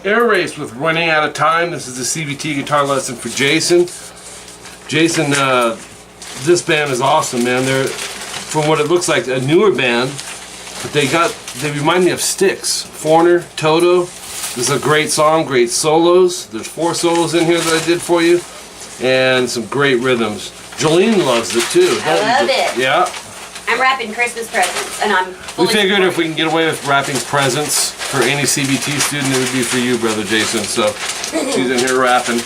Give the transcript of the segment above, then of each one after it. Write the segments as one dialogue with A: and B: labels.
A: Airrace with Running Out of Time. This is the CVT guitar lesson for Jason. Jason, this band is awesome, man. They're, from what it looks like, a newer band, but they remind me of Styx. Foreigner, Toto. This is a great song, great solos. There's 4 solos in here that I did for you, and some great rhythms. Jolene loves it too.
B: I love it.
A: Yeah.
B: I'm wrapping Christmas presents, and I'm fully
A: We figured
B: supporting.
A: if we can get away with wrapping presents for any CVT student, it would be for you, Brother Jason. So she's in here rapping.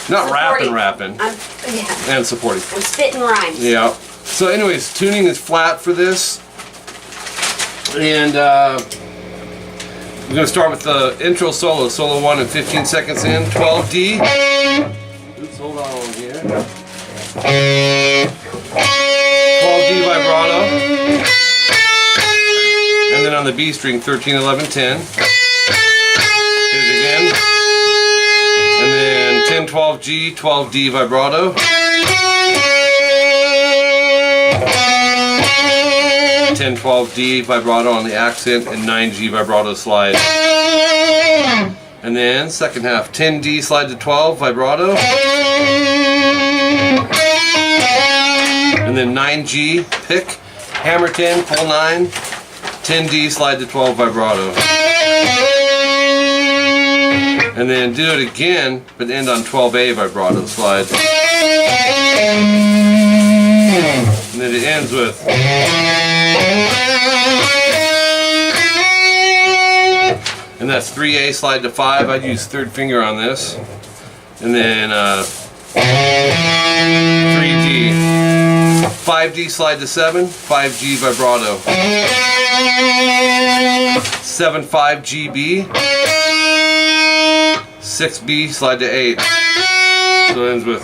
A: Not
B: Supporting.
A: rapping.
B: Yeah.
A: And supporting.
B: I'm spitting rhymes.
A: Yeah. So anyways, tuning is flat for this. And we're going to start with the intro solo. Solo 1 and 15 seconds in. 12D. Oops, hold on here. 12D vibrato. And then on the B string, 13, 11, 10. Hit it again. And then 10, 12G, 12D vibrato. 10, 12D vibrato on the accent and 9G vibrato slide. And then second half, 10D slide to 12 vibrato. And then 9G pick, hammer 10, pull 9, 10D slide to 12 vibrato. And then do it again, but end on 12A vibrato slide. And then it ends with. And that's 3A slide to 5. I'd use third finger on this. And then 3D. 5D slide to 7, 5G vibrato. 7, 5GB. 6B slide to 8. So it ends with.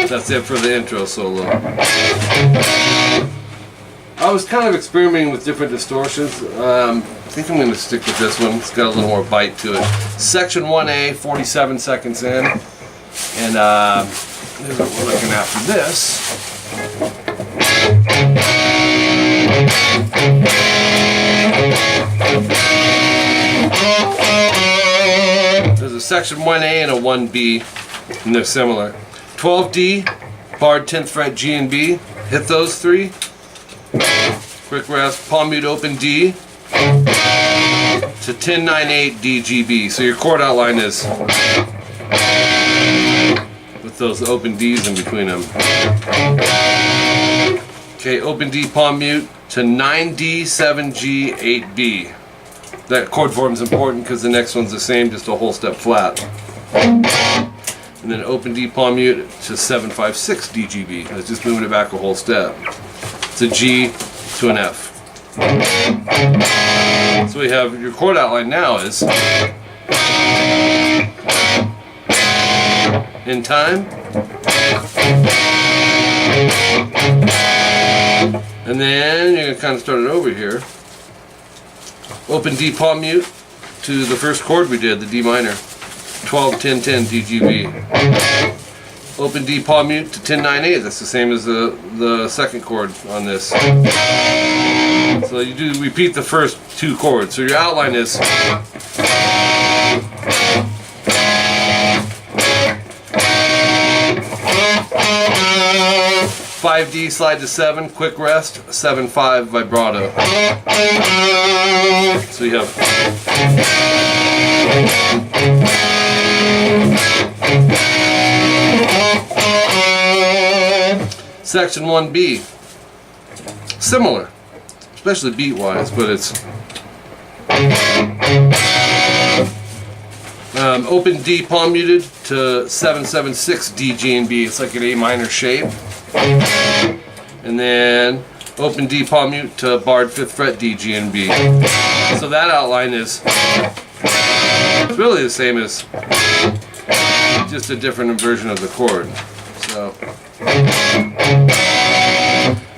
A: That's it for the intro solo. I was kind of experimenting with different distortions. I think I'm going to stick with this one. It's got a little more bite to it. Section 1A, 47 seconds in. And here's what we're looking at for this. There's a section 1A and a 1B, and they're similar. 12D, barred 10th fret G and B. Hit those 3. Quick rest, palm mute open D to 10, 9, 8 D, G, B. So your chord outline is with those open Ds in between them. Okay, open D, palm mute to 9D, 7G, 8B. That chord form is important because the next one's the same, just a whole step flat. And then open D, palm mute to 7, 5, 6 D, G, B. That's just moving it back a whole step. It's a G to an F. So we have your chord outline now is in time, and then you're going to kind of start it over here. Open D, palm mute to the first chord we did, the D minor, 12, 10, 10 D, G, B. Open D, palm mute to 10, 9, 8. That's the same as the second chord on this. So you do repeat the first 2 chords. So your outline is 5D slide to 7, quick rest, 7-5 vibrato. So you have section 1B. Similar, especially beat wise, but it's open D palm muted to 7-7-6 D, G, and B. It's like an A minor shape. and then open D palm mute to barred 5th fret D, G, and B. So that outline is really the same as just a different version of the chord. So,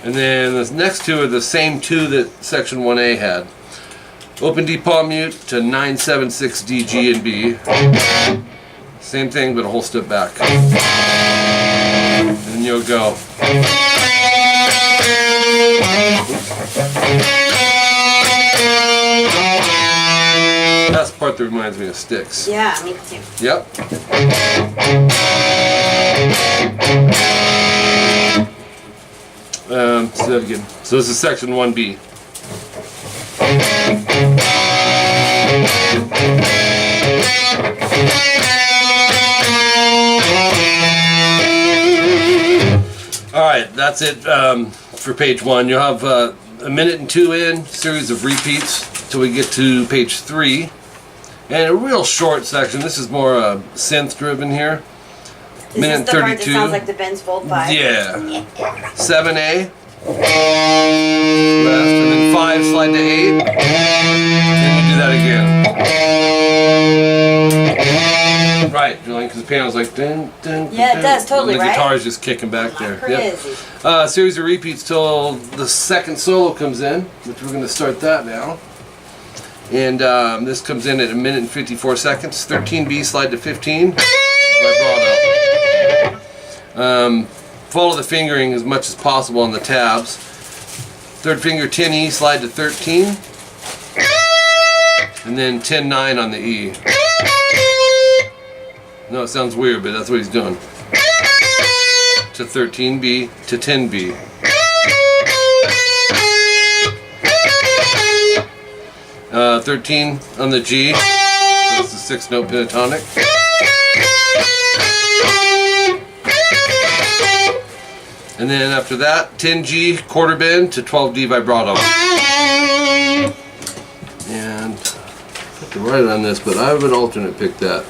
A: and then the next two are the same two that section 1A had. Open D palm mute to 9, 7, 6 D, G, and B. Same thing, but a whole step back. And then you'll go. That's the part that reminds me of Styx.
B: Yeah, me too.
A: Yep. So that again. So this is section 1B. Alright, that's it for page 1. You'll have a minute and 2 in, series of repeats till we get to page 3. And a real short section. This is more synth driven here. Minute
B: Is this the part that
A: 32.
B: sounds like the Ben's Fold 5?
A: Yeah. 7A. Left, and then 5, slide to 8. Then you do that again. Right, Julian, because the piano's like dun, dun,
B: Yeah,
A: dun,
B: it does, totally,
A: and the
B: right?
A: guitar is just kicking back there.
B: Crazy.
A: Yep. Series of repeats till the second solo comes in, which we're going to start that now. And this comes in at 1 minute and 54 seconds. 13B, slide to 15. Vibrato. Follow the fingering as much as possible on the tabs. 3rd finger 10E, slide to 13. And then 10-9 on the E. No, it sounds weird, but that's what he's doing. To 13B, to 10B. Uh, 13 on the G. That's the 6-note pentatonic. And then after that, 10G quarter bend to 12D vibrato. And I have to write it on this, but I would alternate pick that.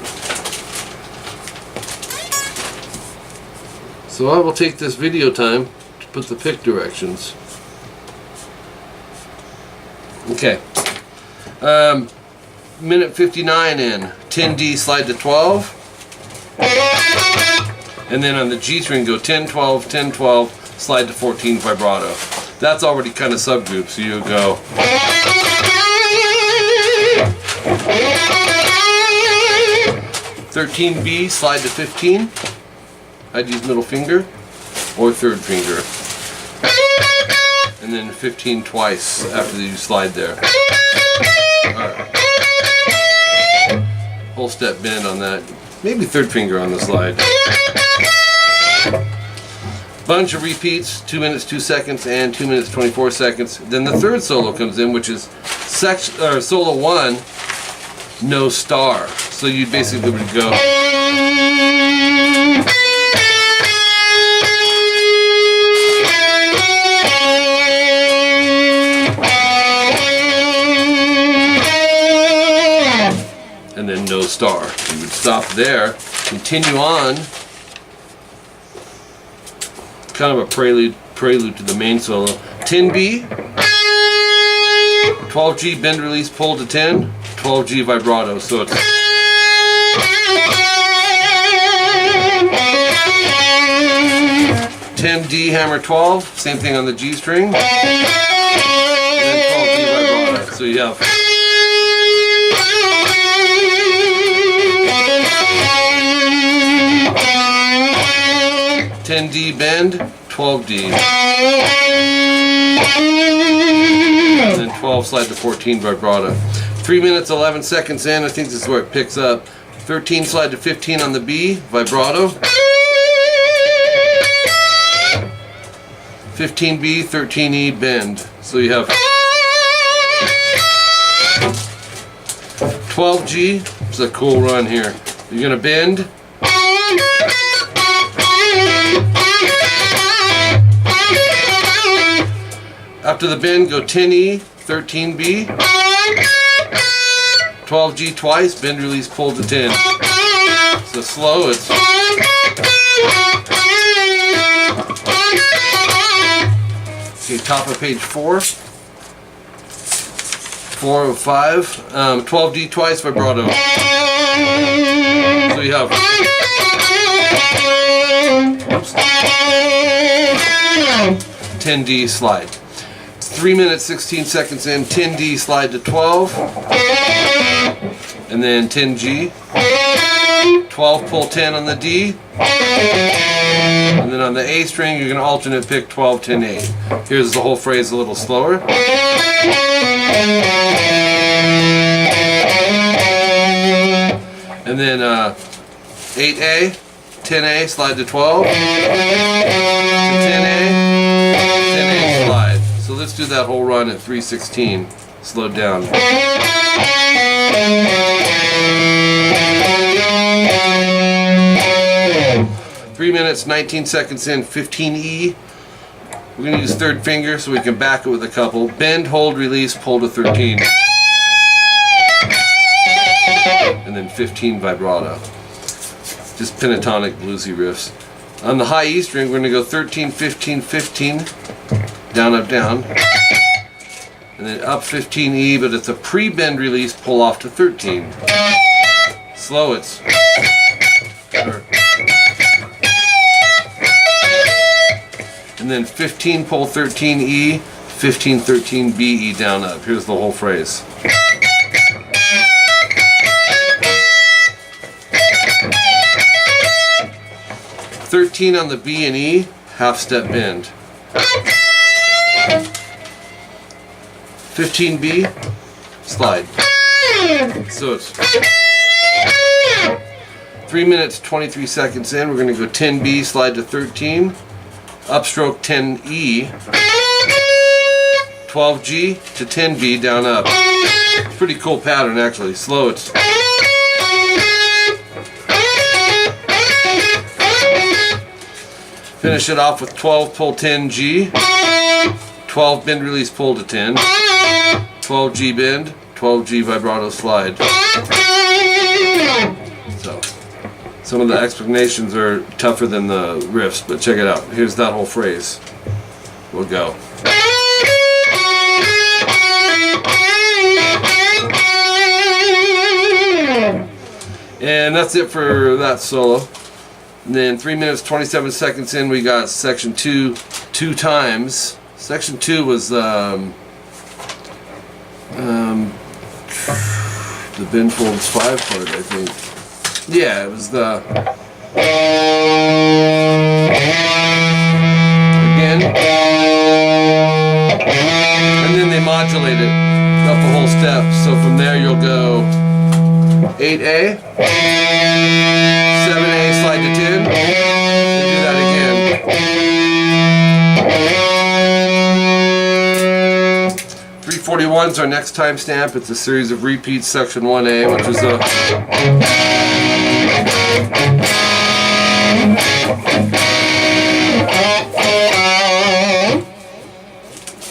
A: So I will take this video time to put the pick directions. Okay. Minute 59 in. 10D, slide to 12. And then on the G string, go 10, 12, 10, 12, slide to 14 vibrato. That's already kind of subgroup, so you go. 13B, slide to 15. I'd use middle finger or 3rd finger. And then 15 twice after you slide there. Alright. Whole step bend on that. Maybe 3rd finger on the slide. Bunch of repeats, 2 minutes 2 seconds and 2 minutes 24 seconds. Then the 3rd solo comes in, which is solo 1, no star. So you basically would go. And then no star. You would stop there, continue on. Kind of a prelude to the main solo. 10B, 12G bend release pull to 10, 12G vibrato. So it's 10D hammer 12, same thing on the G string, and then 12D vibrato. So you have 10D bend, 12D. And then 12 slide to 14 vibrato. 3 minutes 11 seconds in, I think this is where it picks up. 13 slide to 15 on the B, vibrato. 15B, 13E, bend. So you have 12G, it's a cool run here. You're gonna bend. After the bend, go 10E, 13B, 12G twice, bend, release, pull to 10. So slow, it's Okay, top of page 4. 4 of 5. 12D twice vibrato. So you have. Oops. 10D slide. It's 3 minutes 16 seconds in. 10D slide to 12. And then 10G. 12 pull 10 on the D. And then on the A string, you're going to alternate pick 12, 10, 8. Here's the whole phrase a little slower. And then 8A, 10A, slide to 12. To 10A, 10A, slide. So let's do that whole run at 3:16. Slowed down. 3 minutes, 19 seconds in, 15E. We're going to use third finger so we can back it with a couple. Bend, hold, release, pull to 13. And then 15 vibrato. Just pentatonic bluesy riffs. On the high E string, we're going to go 13, 15, 15. Down, up, down. And then up 15E, but it's a pre-bend release, pull off to 13. Slow, it's. And then 15 pull 13E, 15 13 BE down up. Here's the whole phrase. "13 on the B and E, half step bend. 15B, slide. So it's 3 minutes 23 seconds in. We're going to go 10B, slide to 13. Upstroke 10E, 12G to 10B down up. It's a pretty cool pattern actually. Slow, it's. Finish it off with 12 pull 10G, 12 bend release pull to 10, 12G bend, 12G vibrato slide. So. Some of the explanations are tougher than the riffs, but check it out. Here's that whole phrase. We'll go. And that's it for that solo. And then 3 minutes 27 seconds in, we got section 2 two times. Section 2 was the bend folds 5 part, I think. Yeah, it was the again, and then they modulate it up a whole step. So from there you'll go 8A, 7A, slide to 10, and do that again. 341 is our next timestamp. It's a series of repeats, section 1A, which is a.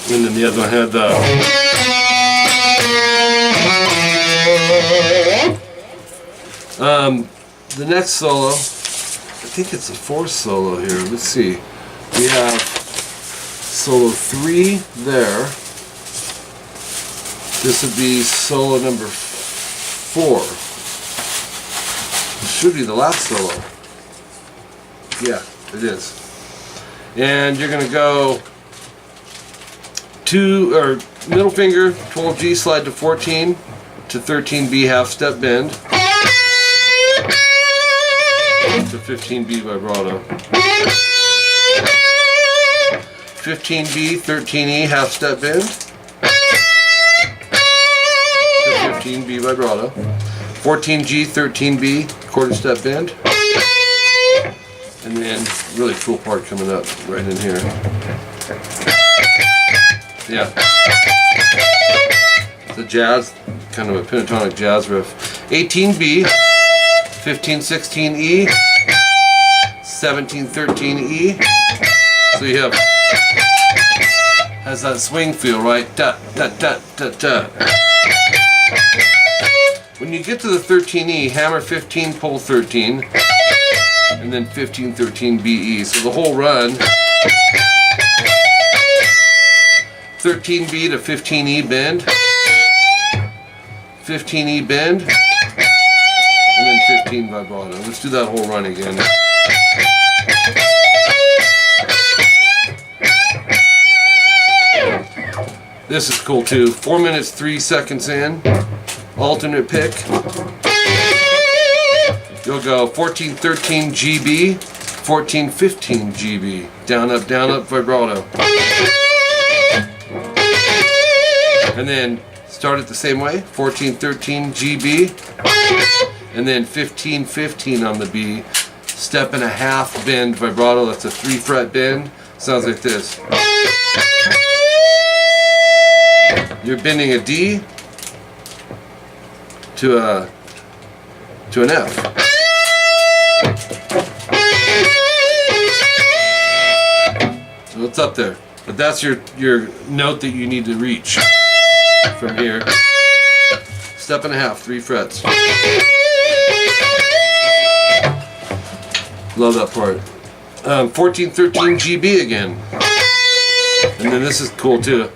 A: And then the other one had the next solo. I think it's the fourth solo here. Let's see. We have solo 3 there. This would be solo number 4. It should be the last solo. Yeah, it is. And you're going to go middle finger, 12G, slide to 14, to 13B, half step bend, to 15B vibrato. 15B, 13E, half step bend, to 15B vibrato. 14G, 13B, quarter step bend. And then really cool part coming up right in here. Yeah. It's a jazz, kind of a pentatonic jazz riff. 18B, 15, 16E, 17, 13E. So you have, has that swing feel, right? Da, da, da, da, da. When you get to the 13E, hammer 15, pull 13, and then 15, 13 BE. So the whole run 13B to 15E bend, 15E bend, and then 15 vibrato. Let's do that whole run again. This is cool too. 4 minutes 3 seconds in, alternate pick. You'll go 14, 13 GB, 14, 15 GB. Down, up, vibrato. And then start it the same way. 14, 13 GB. And then 15, 15 on the B. Step and a half bend vibrato. That's a 3 fret bend. Sounds like this. You're bending a D to an F. So it's up there, but that's your note that you need to reach from here. Step and a half, 3 frets. Love that part. 14, 13 GB again, and then this is cool too.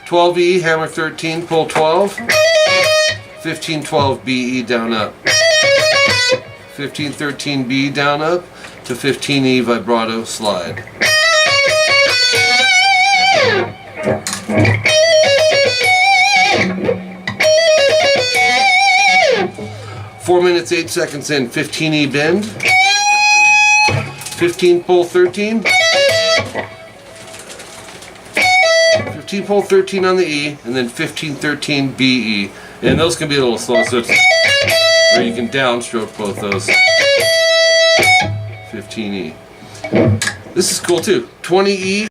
A: 12E, hammer 13, pull 12. 15, 12 BE down up. 15, 13 B down up to 15E vibrato slide. Four minutes 8 seconds in, 15E bend. 15 pull 13. 15 pull 13 on the E, and then 15 13 BE, and those can be a little slow, so it's, or you can downstroke both those. 15E. This is cool too. 20E.